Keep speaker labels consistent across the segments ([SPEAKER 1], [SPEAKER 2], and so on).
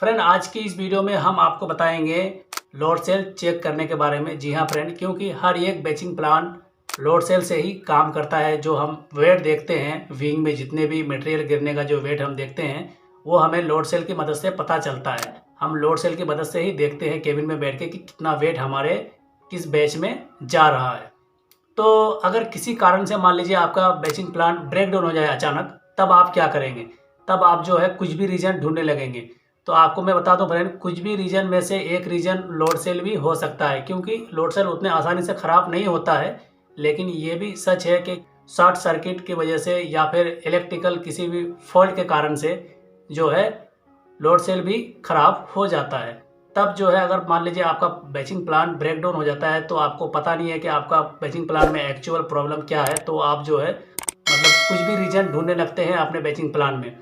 [SPEAKER 1] Friend, आज की इस वीडियो में हम आपको बताएंगे लोड सेल चेक करने के बारे में। जी हाँ फ्रेंड, क्योंकि हर एक बैचिंग प्लान लोड सेल से ही काम करता है। जो हम वेट देखते हैं विंग में, जितने भी मटेरियल गिरने का जो वेट हम देखते हैं वो हमें लोड सेल की मदद से पता चलता है। हम लोड सेल की मदद से ही देखते हैं केबिन में बैठ के कि कितना वेट हमारे किस बैच में जा रहा है। तो अगर किसी कारण से मान लीजिए आपका बैचिंग प्लान ब्रेक डाउन हो जाए अचानक, तब आप क्या करेंगे? तब आप जो है कुछ भी रीज़न ढूंढने लगेंगे। तो आपको मैं बता दूं फ्रेंड, कुछ भी रीज़न में से एक रीज़न लोड सेल भी हो सकता है, क्योंकि लोड सेल उतने आसानी से ख़राब नहीं होता है। लेकिन ये भी सच है कि शॉर्ट सर्किट की वजह से या फिर इलेक्ट्रिकल किसी भी फॉल्ट के कारण से जो है लोड सेल भी ख़राब हो जाता है। तब जो है अगर मान लीजिए आपका बैचिंग प्लान ब्रेक डाउन हो जाता है तो आपको पता नहीं है कि आपका बैचिंग प्लान में एक्चुअल प्रॉब्लम क्या है, तो आप जो है मतलब कुछ भी रीज़न ढूंढने लगते हैं अपने बैचिंग प्लान में।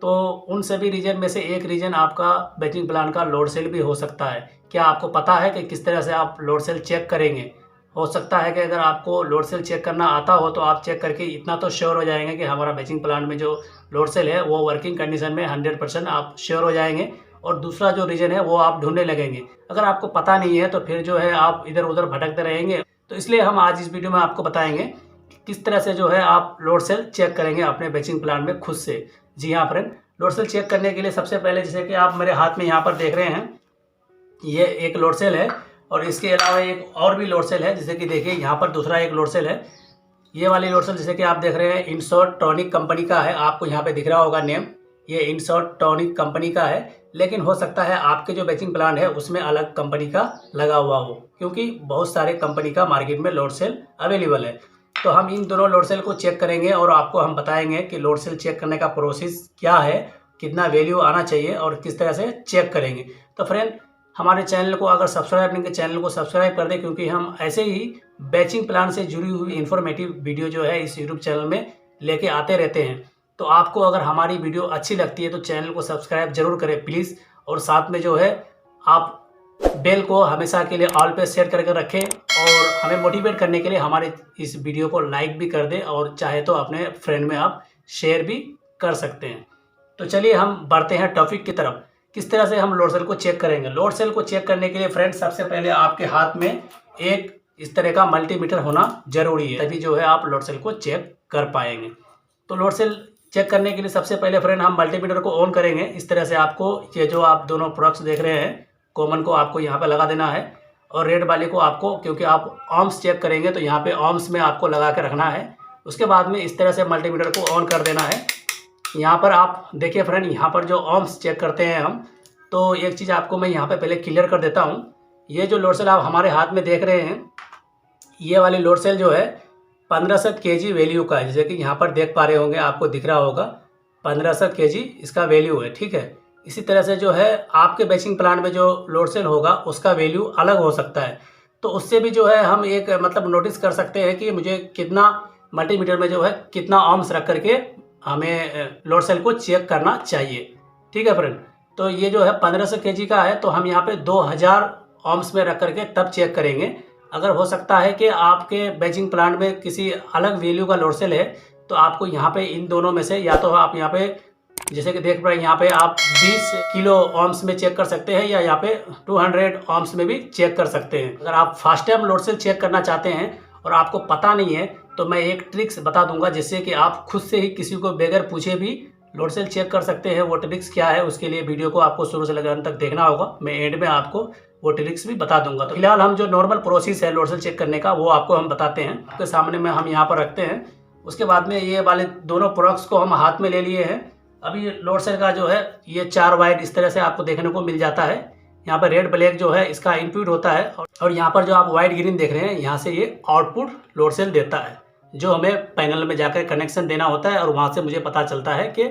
[SPEAKER 1] तो उन सभी रीजन में से एक रीजन आपका बैचिंग प्लान का लोड सेल भी हो सकता है। क्या आपको पता है कि किस तरह से आप लोड सेल चेक करेंगे? हो सकता है कि अगर आपको लोड सेल चेक करना आता हो तो आप चेक करके इतना तो श्योर हो जाएंगे कि हमारा बैचिंग प्लान में जो लोड सेल है वो वर्किंग कंडीशन में 100% आप श्योर हो जाएंगे। और दूसरा जो रीज़न है वो आप ढूंढने लगेंगे। अगर आपको पता नहीं है तो फिर जो है आप इधर उधर भटकते रहेंगे। तो इसलिए हम आज इस वीडियो में आपको बताएंगे कि किस तरह से जो है आप लोड सेल चेक करेंगे अपने बैचिंग प्लान में खुद से। जी हाँ फ्रेंड, लोड सेल चेक करने के लिए सबसे पहले जैसे कि आप मेरे हाथ में यहाँ पर देख रहे हैं, ये एक लोड सेल है और इसके अलावा एक और भी लोड सेल है। जैसे कि देखिए यहाँ पर दूसरा एक लोड सेल है। ये वाली लोड सेल जैसे कि आप देख रहे हैं इनसॉट टॉनिक कंपनी का है। आपको यहाँ पे दिख रहा होगा नेम, ये इनसॉट टॉनिक कंपनी का है। लेकिन हो सकता है आपके जो बैचिंग प्लान है उसमें अलग कंपनी का लगा हुआ हो, क्योंकि बहुत सारे कंपनी का मार्केट में लोड सेल अवेलेबल है। तो हम इन दोनों लोड सेल को चेक करेंगे और आपको हम बताएंगे कि लोड सेल चेक करने का प्रोसेस क्या है, कितना वैल्यू आना चाहिए और किस तरह से चेक करेंगे। तो फ्रेंड, हमारे चैनल को अगर सब्सक्राइब नहीं किया, चैनल को सब्सक्राइब कर दें, क्योंकि हम ऐसे ही बैचिंग प्लान से जुड़ी हुई इन्फॉर्मेटिव वीडियो जो है इस यूट्यूब चैनल में लेके आते रहते हैं। तो आपको अगर हमारी वीडियो अच्छी लगती है तो चैनल को सब्सक्राइब जरूर करें प्लीज़। और साथ में जो है आप बेल को हमेशा के लिए ऑल पे सेट करके रखें और हमें मोटिवेट करने के लिए हमारे इस वीडियो को लाइक भी कर दें और चाहे तो अपने फ्रेंड में आप शेयर भी कर सकते हैं। तो चलिए हम बढ़ते हैं टॉपिक की तरफ। किस तरह से हम लोड सेल को चेक करेंगे? लोड सेल को चेक करने के लिए फ्रेंड सबसे पहले आपके हाथ में एक इस तरह का मल्टीमीटर होना जरूरी है, तभी जो है आप लोड सेल को चेक कर पाएंगे। तो लोड सेल चेक करने के लिए सबसे पहले फ्रेंड हम मल्टीमीटर को ऑन करेंगे। इस तरह से आपको ये जो आप दोनों प्रोडक्ट्स देख रहे हैं, कॉमन को आपको यहाँ पे लगा देना है और रेड वाले को आपको, क्योंकि आप ohms चेक करेंगे तो यहाँ पे ohms में आपको लगा के रखना है। उसके बाद में इस तरह से मल्टीमीटर को ऑन कर देना है। यहाँ पर आप देखिए फ्रेंड, यहाँ पर जो ohms चेक करते हैं हम, तो एक चीज़ आपको मैं यहाँ पे पहले क्लियर कर देता हूँ। ये जो लोड सेल आप हमारे हाथ में देख रहे हैं, ये वाली लोड सेल जो है 1500 kg वैल्यू का है। जैसे कि यहाँ पर देख पा रहे होंगे, आपको दिख रहा होगा 1500 kg इसका वैल्यू है, ठीक है। इसी तरह से जो है आपके बैचिंग प्लान में जो लोड सेल होगा उसका वैल्यू अलग हो सकता है। तो उससे भी जो है हम एक मतलब नोटिस कर सकते हैं कि मुझे कितना मल्टीमीटर में जो है कितना ohms रख करके हमें लोड सेल को चेक करना चाहिए, ठीक है फ्रेंड। तो ये जो है 1500 kg का है, तो हम यहाँ पे 2000 ohms में रख करके तब चेक करेंगे। अगर हो सकता है कि आपके बैचिंग प्लान में किसी अलग वैल्यू का लोड सेल है तो आपको यहाँ पे इन दोनों में से या तो आप यहाँ पे जैसे कि देख पा रहे हैं, यहाँ पे आप 20 किलो ohms में चेक कर सकते हैं या यहाँ पे 200 ohms में भी चेक कर सकते हैं। अगर आप first time load cell check करना चाहते हैं और आपको पता नहीं है तो मैं एक ट्रिक्स बता दूंगा, जिससे कि आप खुद से ही किसी को बगैर पूछे भी लोड सेल चेक कर सकते हैं। वो ट्रिक्स क्या है उसके लिए वीडियो को आपको शुरू से लेकर अंत तक देखना होगा। मैं एंड में आपको वो ट्रिक्स भी बता दूंगा। तो फिलहाल हम जो नॉर्मल प्रोसेस है लोड सेल चेक करने का वो आपको हम बताते हैं। आपके सामने में हम यहाँ पर रखते हैं। उसके बाद में ये वाले दोनों प्रोडक्ट्स को हम हाथ में ले लिए हैं। अभी लोड सेल का जो है ये 4 वायर इस तरह से आपको देखने को मिल जाता है। यहाँ पर रेड ब्लैक जो है इसका इनपुट होता है और यहाँ पर जो आप व्हाइट ग्रीन देख रहे हैं यहाँ से ये आउटपुट लोड सेल देता है, जो हमें पैनल में जाकर कनेक्शन देना होता है और वहाँ से मुझे पता चलता है कि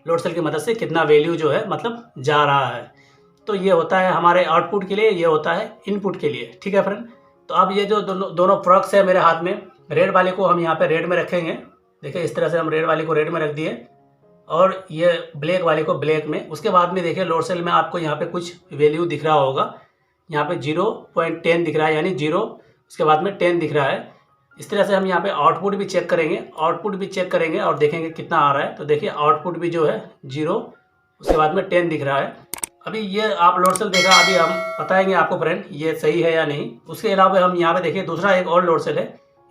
[SPEAKER 1] लोड सेल की मदद से कितना वैल्यू जो है मतलब जा रहा है। तो ये होता है हमारे आउटपुट के लिए, ये होता है इनपुट के लिए, ठीक है फ्रेंड। तो अब ये जो दोनों प्रोडक्ट्स है मेरे हाथ में, रेड वाले को हम यहाँ पे रेड में रखेंगे। देखिए इस तरह से हम रेड वाले को रेड में रख दिए और ये ब्लैक वाले को ब्लैक में। उसके बाद में देखिए लोड सेल में आपको यहाँ पे कुछ वैल्यू दिख रहा होगा। यहाँ पे 0.10 दिख रहा है, यानी 0, उसके बाद में 10 दिख रहा है। इस तरह से हम यहाँ पे आउटपुट भी चेक करेंगे और देखेंगे कितना आ रहा है। तो देखिए आउटपुट भी जो है 0, उसके बाद में 10 दिख रहा है। अभी ये आप लोड सेल देखा, अभी हम बताएंगे आपको फ्रेंड ये सही है या नहीं। उसके अलावा हम यहाँ पे देखिए दूसरा एक और लोड सेल है,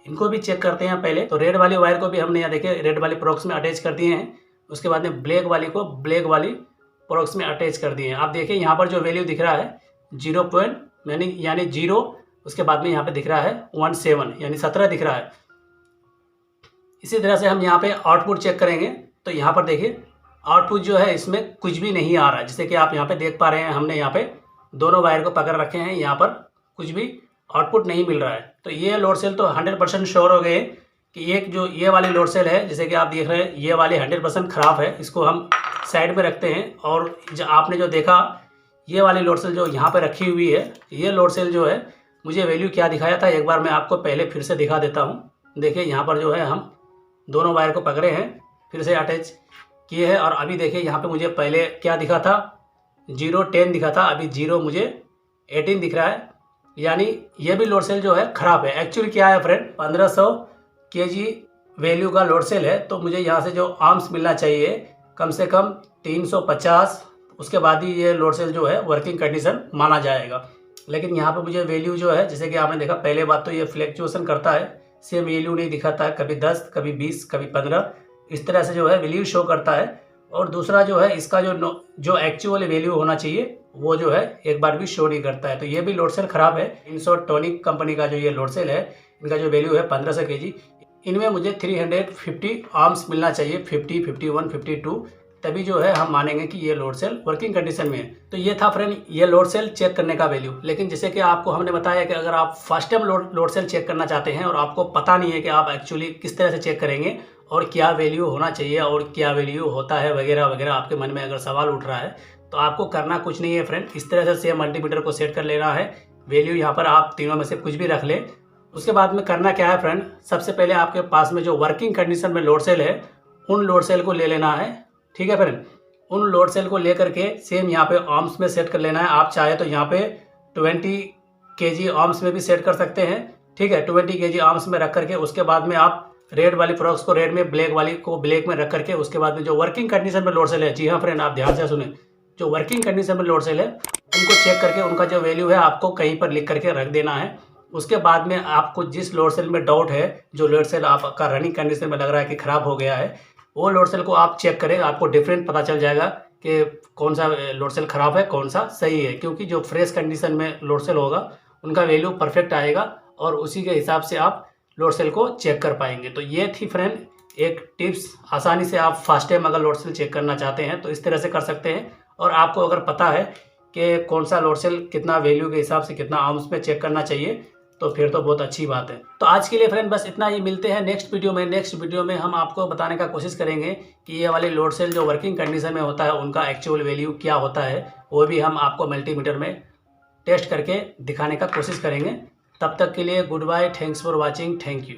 [SPEAKER 1] इनको भी चेक करते हैं पहले। तो रेड वाली वायर को भी हमने यहाँ देखिए रेड वाली प्रोक्स में अटैच कर दिए हैं। उसके बाद में ब्लैक वाली को ब्लैक वाली प्रोक्स में अटैच कर दिए हैं। आप देखिए यहाँ पर जो वैल्यू दिख रहा है 0 यानी 0, उसके बाद में यहाँ पे दिख रहा है 17 यानी 17 दिख रहा है। इसी तरह से हम यहाँ पे आउटपुट चेक करेंगे। तो यहाँ पर देखिए आउटपुट जो है इसमें कुछ भी नहीं आ रहा है, जैसे कि आप यहाँ पे देख पा रहे हैं। हमने यहाँ पे दोनों वायर को पकड़ रखे हैं, यहाँ पर कुछ भी आउटपुट नहीं मिल रहा है। तो ये लोड सेल तो 100% श्योर हो गए कि एक जो ये वाली लोड सेल है, जैसे कि आप देख रहे हैं ये वाली 100% ख़राब है। इसको हम साइड में रखते हैं। और जो आपने जो देखा ये वाली लोड सेल जो यहाँ पर रखी हुई है, ये लोड सेल जो है मुझे वैल्यू क्या दिखाया था, एक बार मैं आपको पहले फिर से दिखा देता हूँ। देखिए यहाँ पर जो है हम दोनों वायर को पकड़े हैं, फिर से अटैच किए हैं। और अभी देखिए यहाँ पे मुझे पहले क्या दिखा था, 0-10 दिखा था, अभी 0 मुझे 18 दिख रहा है। यानी ये भी लोड सेल जो है ख़राब है। एक्चुअली क्या है फ्रेंड, 1500 kg वैल्यू का लोड सेल है, तो मुझे यहाँ से जो आर्म्स मिलना चाहिए कम से कम 350, उसके बाद ही ये लोड सेल जो है वर्किंग कंडीशन माना जाएगा। लेकिन यहाँ पे मुझे वैल्यू जो है, जैसे कि आपने देखा पहले बात तो ये फ्लैक्चुएशन करता है, सेम वैल्यू नहीं दिखाता है, कभी 10 कभी 20 कभी 15, इस तरह से जो है वैल्यू शो करता है। और दूसरा जो है इसका जो एक्चुअल वैल्यू होना चाहिए वो जो है एक बार भी शो नहीं करता है। तो ये भी लोड सेल ख़राब है। इंसोटोनिक कंपनी का जो ये लोड सेल है, इनका जो वैल्यू है 1500 kg, इनमें मुझे 350 आर्म्स मिलना चाहिए, 50, 51, 52, तभी जो है हम मानेंगे कि ये लोड सेल वर्किंग कंडीशन में है। तो ये था फ्रेंड ये लोड सेल चेक करने का वैल्यू। लेकिन जैसे कि आपको हमने बताया कि अगर आप first time load cell check करना चाहते हैं और आपको पता नहीं है कि आप एक्चुअली किस तरह से चेक करेंगे और क्या वैल्यू होना चाहिए और क्या वैल्यू होता है वगैरह वगैरह, आपके मन में अगर सवाल उठ रहा है, तो आपको करना कुछ नहीं है फ्रेंड। इस तरह से सेम मल्टीमीटर को सेट कर लेना है। वैल्यू यहाँ पर आप तीनों में से कुछ भी रख लें। उसके बाद में करना क्या है फ्रेंड, सबसे पहले आपके पास में जो वर्किंग कंडीशन में लोड सेल है, उन लोड सेल को ले लेना है। ठीक है फ्रेंड, उन लोड सेल को लेकर के सेम यहाँ पे आर्म्स में सेट कर लेना है। आप चाहे तो यहाँ पे 20 kg आर्म्स में भी सेट कर सकते हैं। ठीक है, 20 kg आर्म्स में रख करके उसके बाद में आप रेड वाली प्रोक्स को रेड में, ब्लैक वाली को ब्लैक में रख करके उसके बाद में जो वर्किंग कंडीशन में लोड सेल है, जी हाँ फ्रेंड आप ध्यान से सुने, जो वर्किंग कंडीशन में लोड सेल है उनको चेक करके उनका जो वैल्यू है आपको कहीं पर लिख करके रख देना है। उसके बाद में आपको जिस लोड सेल में डाउट है, जो लोड सेल आपका रनिंग कंडीशन में लग रहा है कि ख़राब हो गया है, वो लोड सेल को आप चेक करें, आपको डिफरेंट पता चल जाएगा कि कौन सा लोड सेल ख़राब है कौन सा सही है। क्योंकि जो फ्रेश कंडीशन में लोड सेल होगा उनका वैल्यू परफेक्ट आएगा और उसी के हिसाब से आप लोड सेल को चेक कर पाएंगे। तो ये थी फ्रेंड एक टिप्स, आसानी से आप फर्स्ट टाइम अगर लोड सेल चेक करना चाहते हैं तो इस तरह से कर सकते हैं। और आपको अगर पता है कि कौन सा लोड सेल कितना वैल्यू के हिसाब से कितना आर्म्स में चेक करना चाहिए, तो फिर तो बहुत अच्छी बात है। तो आज के लिए फ्रेंड बस इतना ही, मिलते हैं नेक्स्ट वीडियो में। नेक्स्ट वीडियो में हम आपको बताने का कोशिश करेंगे कि ये वाले लोड सेल जो वर्किंग कंडीशन में होता है उनका एक्चुअल वैल्यू क्या होता है, वो भी हम आपको मल्टीमीटर में टेस्ट करके दिखाने का कोशिश करेंगे। तब तक के लिए goodbye, thanks for watching, thank you.